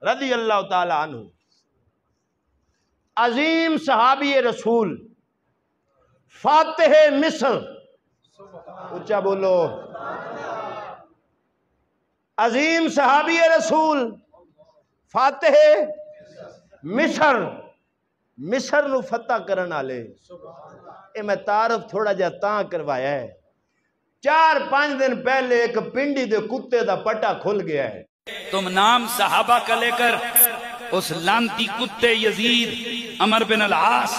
رضی اللہ تعالی عنہ، عظیم صحابی رسول، فاتح مصر، اونچا بولو، عظیم صحابی رسول، فاتح مصر، مصر نو فتح کرن والے۔ اے میں تعارف تھوڑا جا تاں کروایا ہے، 4-5 دن پہلے ایک پنڈی دے کتے دا پٹا کھل گیا ہے۔ تم نام صحابہ کا لے کر اس لانتی کتے یزید، عمر بن العاص،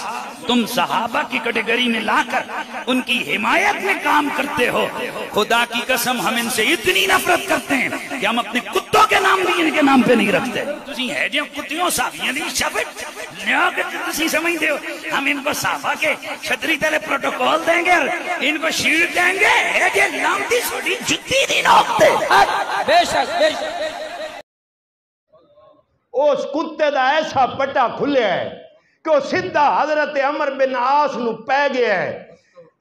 تم صحابہ کی کیٹیگری میں لا کر ان کی حمایت میں کام کرتے ہو۔ خدا کی قسم ہم ان سے اتنی نفرت کرتے ہیں کہ ہم اپنے کتوں کے نام بھی ان کے نام پہ نہیں رکھتے۔ تسی ہے جو کتیوں صحابیاں دی شبٹ لیا کہ تسی سمجھتے ہو ہم ان کو صحابہ کے چھتری تلے پروٹوکول دیں گے اور ان کو شیلڈ دیں گے؟ ہے جو لانتی سوڑی جتی دی نوکتے۔ بے شک بے شک اس کتے دا ایسا پٹا کھلیا ہے کہ وہ سدھا حضرت عمر بن عاص نو پہ گیا ہے،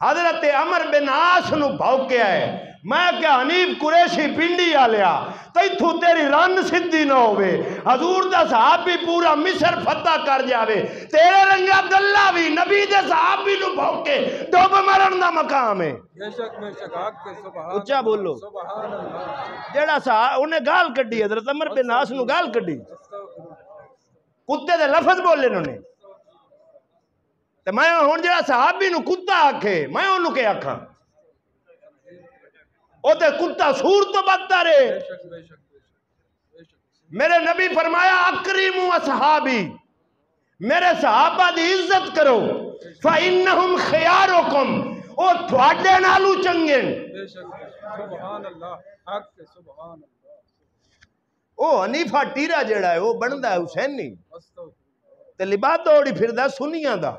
حضرت عمر بن عاص نو بھوکیا ہے۔ میں کیا حنیف قریشی پنڈی آلیا تیتھو تیری رن سدھی نہ ہوئے، حضور دا صحابی پورا مصر فتح کر جاوے، تیرے رنگ عبداللہ بھی نبی دے صحابی نو بھوکے ڈوب مرن دا مقام ہے۔ اچھا بولو، جیڑا صحابی انہیں گال کڈی، حضرت عمر بن عاص نو گال کڈی، کتے دے لفظ بولے انہوں نے، تو میں ہون جڑا صحابی نو کتا آکھے میں انہوں کے آکھاں، او تے کتا سور تو بدتر ہے۔ میرے نبی فرمایا اکریمو اصحابی، میرے صحابہ دی عزت کرو، فَإِنَّهُمْ خِيَارُكُمْ، او تھوڑے نالو چنگن۔ او حنیفہ ٹیرا جڑا ہے وہ بندہ ہے حسینی تے لباد دوڑی پھر دا سنیاں دا۔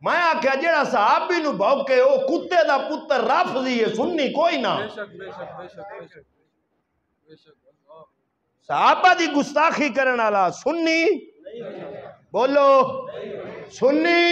میں آکھیا جڑا صحابی نو بھوکے او کتے دا پتر رافضی ہے، سنی کوئی نہ۔ صحابہ دی گستاخی کرن والا سنی، بولو سنی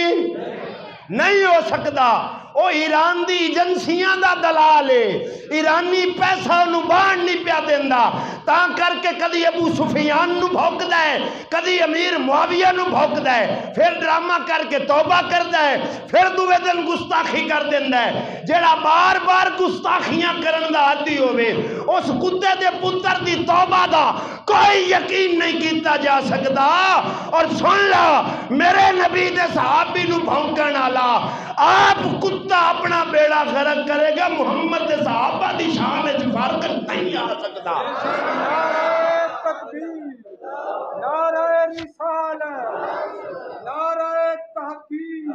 نہیں ہو سکتا۔ او ایران دی ایجنسیاں دا دلال ہے، ایرانی پیسہ نو بانڈ نہیں پیا دیندا، تاں کر کے کدی ابو سفیان نو بھوکدا ہے، کدی امیر معاویہ نو بھوکدا ہے، پھر ڈرامہ کر کے توبہ کردا ہے، پھر دوے دن گستاخی کر دیندا ہے۔ جیڑا بار بار گستاخیاں کرن دا عادی ہوئے اس کتے دے پتر دی توبہ دا کوئی یقین نہیں کیتا جا سکتا۔ اور سن لا میرے نبی دے صحابی نو بھونکن والا آپ کتا اپنا بیڑا غرق کرے گا، محمد دے صحابہ دی شان وچ فرق نہیں آ سکتا۔ نعرہ تکبیر، نعرہ رسالت، نعرہ تحقیق۔